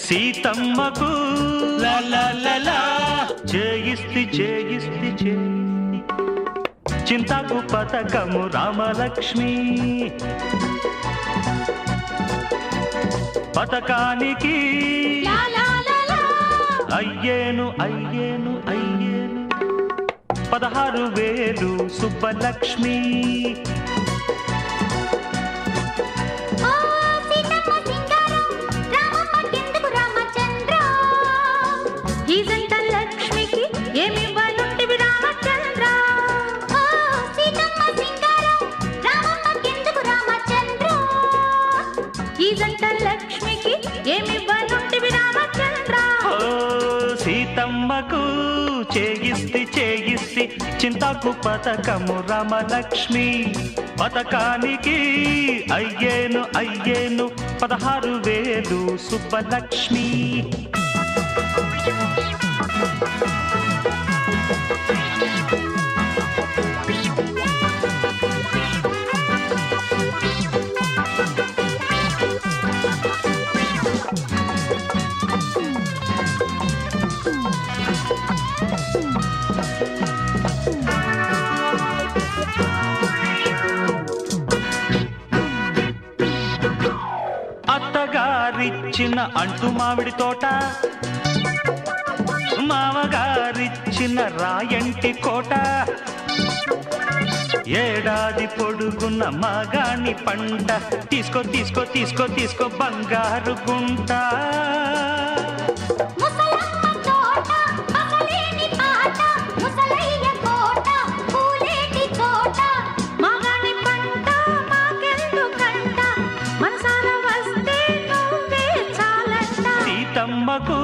సీతమ్మకు లలలలా చేయిస్తి చేయిస్తి చింతకు పతకము రామలక్ష్మి పతకానికి అయ్యేను అయ్యేను అయ్యేను 16,000 సుబ్బలక్ష్మి సీతమ్మకు చేయిస్తి చేయిస్తి చింతకు పతకము రామలక్ష్మి పతకానికి అయ్యేను అయ్యేను 16,000 సుబ్బలక్ష్మి అత్తగారిచ్చిన అంటు మామిడి తోట మామగారిచ్చిన రాయంటి కోట ఏడాది పొడుగున్న మగాని పంట తీసుకో తీసుకో తీసుకో తీసుకో బంగారు గుంట సీతమ్మకు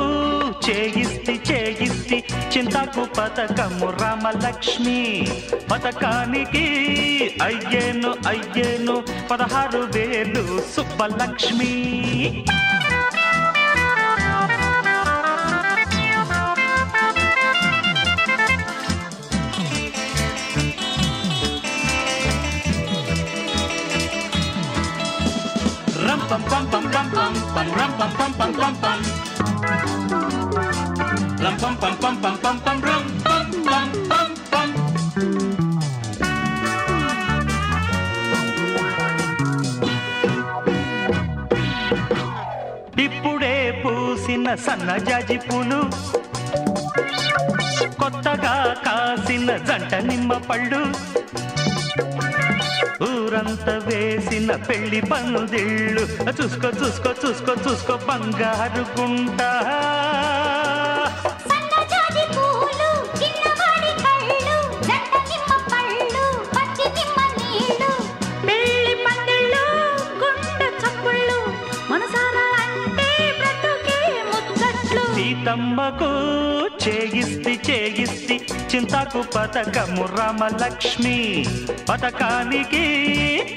చేయిస్తి చేయిస్తి చింతకు పతకము Ramalakshmi పతకానికి అయ్యేను అయ్యేను 16,000 Subbalakshmi ram pam pam pam pam pam pam ram pam pam pam pam pam ram pam pam pam pam pam pam ram pam pam pam pam ఇప్పుడే పూసిన సన్నజాజి పూలు కొత్తగా కాసిన జంట నిమ్మ పళ్ళు ఊరంతా వేసిన పెళ్లి పందిళ్ళు చూసుకో చూసుకో చూసుకో చూసుకో బంగారు గుంట సీతమ్మకు చేయిస్తి చేయిస్తి చింతకు పతకము రామలక్ష్మి పతకానికి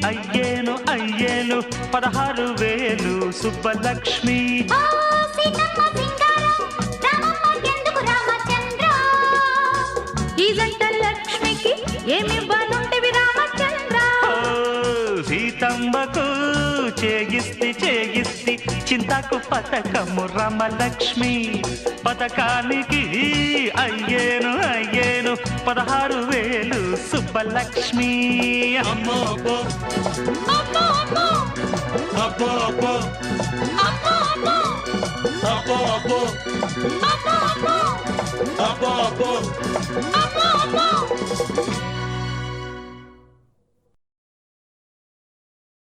అయ్యేను అయ్యేను 16,000 సుబ్బలక్ష్మి సీతమ్మకు చేయిస్తి చేయిస్తి చింతకు పతకము రామలక్ష్మి పతకానికి అయ్యేను అయ్యేను 16,000 సుబ్బలక్ష్మి అమ్మో అబ్బో అబ్బో అబ్బో అబ్బో అబ్బో అబ్బో అబ్బో అబ్బో అబ్బో అబ్బో